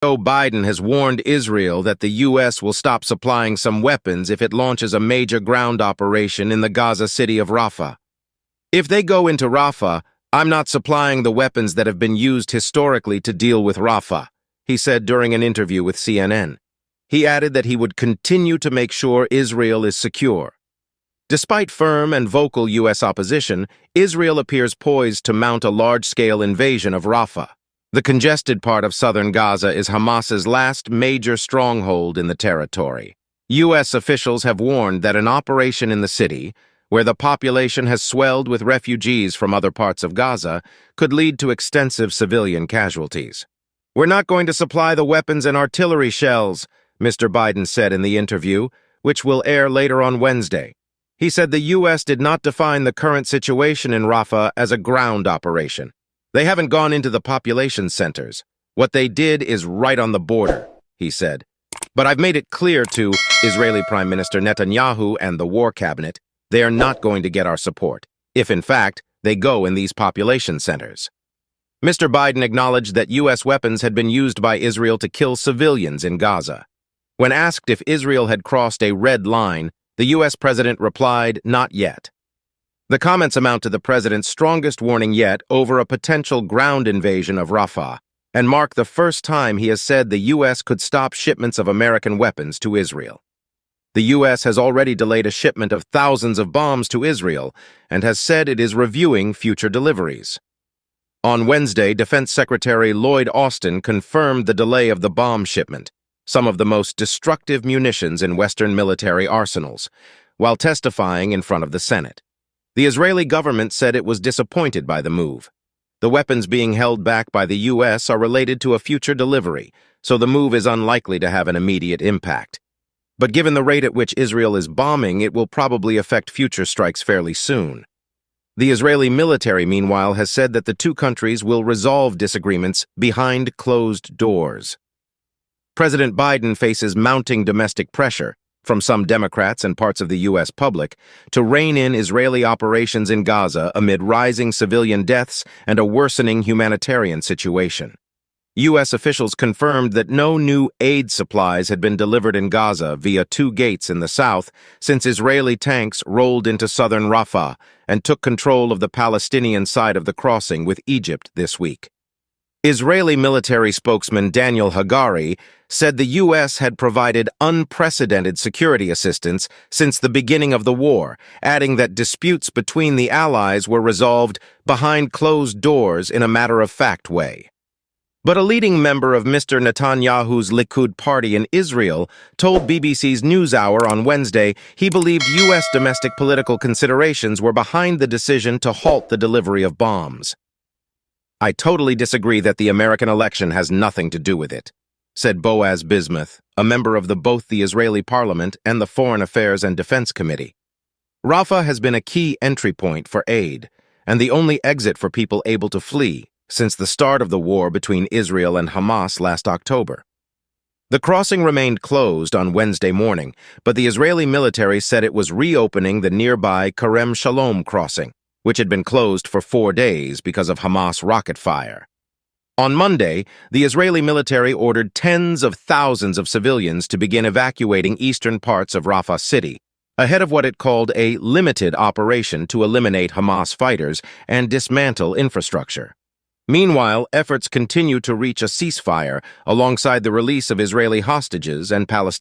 Joe Biden has warned Israel that the U.S. will stop supplying some weapons if it launches a major ground operation in the Gaza city of Rafah. If they go into Rafah, I'm not supplying the weapons that have been used historically to deal with Rafah, he said during an interview with CNN. He added that he would continue to make sure Israel is secure. Despite firm and vocal U.S. opposition, Israel appears poised to mount a large-scale invasion of Rafah. The congested part of southern Gaza is Hamas's last major stronghold in the territory. U.S. officials have warned that an operation in the city, where the population has swelled with refugees from other parts of Gaza, could lead to extensive civilian casualties. "We're not going to supply the weapons and artillery shells," Mr. Biden said in the interview, which will air later on Wednesday. He said the U.S. did not define the current situation in Rafah as a ground operation. "They haven't gone into the population centers. What they did is right on the border," he said. "But I've made it clear to Israeli Prime Minister Netanyahu and the war cabinet they are not going to get our support, if in fact they go in these population centers." Mr. Biden acknowledged that U.S. weapons had been used by Israel to kill civilians in Gaza. When asked if Israel had crossed a red line, the U.S. president replied, "Not yet." The comments amount to the president's strongest warning yet over a potential ground invasion of Rafah, and mark the first time he has said the U.S. could stop shipments of American weapons to Israel. The U.S. has already delayed a shipment of thousands of bombs to Israel and has said it is reviewing future deliveries. On Wednesday, Defense Secretary Lloyd Austin confirmed the delay of the bomb shipment, some of the most destructive munitions in Western military arsenals, while testifying in front of the Senate. The Israeli government said it was disappointed by the move. The weapons being held back by the U.S. are related to a future delivery, so the move is unlikely to have an immediate impact. But given the rate at which Israel is bombing, it will probably affect future strikes fairly soon. The Israeli military, meanwhile, has said that the two countries will resolve disagreements behind closed doors. President Biden faces mounting domestic pressure from some Democrats and parts of the U.S. public to rein in Israeli operations in Gaza amid rising civilian deaths and a worsening humanitarian situation. U.S. officials confirmed that no new aid supplies had been delivered in Gaza via two gates in the south since Israeli tanks rolled into southern Rafah and took control of the Palestinian side of the crossing with Egypt this week. Israeli military spokesman Daniel Hagari said the U.S. had provided unprecedented security assistance since the beginning of the war, adding that disputes between the allies were resolved behind closed doors in a matter-of-fact way. But a leading member of Mr. Netanyahu's Likud party in Israel told BBC's NewsHour on Wednesday he believed U.S. domestic political considerations were behind the decision to halt the delivery of bombs. "I totally disagree that the American election has nothing to do with it," said Boaz Bismuth, a member of both the Israeli parliament and the Foreign Affairs and Defense Committee. Rafah has been a key entry point for aid, and the only exit for people able to flee since the start of the war between Israel and Hamas last October. The crossing remained closed on Wednesday morning, but the Israeli military said it was reopening the nearby Kerem Shalom crossing, which had been closed for 4 days because of Hamas rocket fire. On Monday, the Israeli military ordered tens of thousands of civilians to begin evacuating eastern parts of Rafah city, ahead of what it called a limited operation to eliminate Hamas fighters and dismantle infrastructure. Meanwhile, efforts continue to reach a ceasefire alongside the release of Israeli hostages and Palestinians.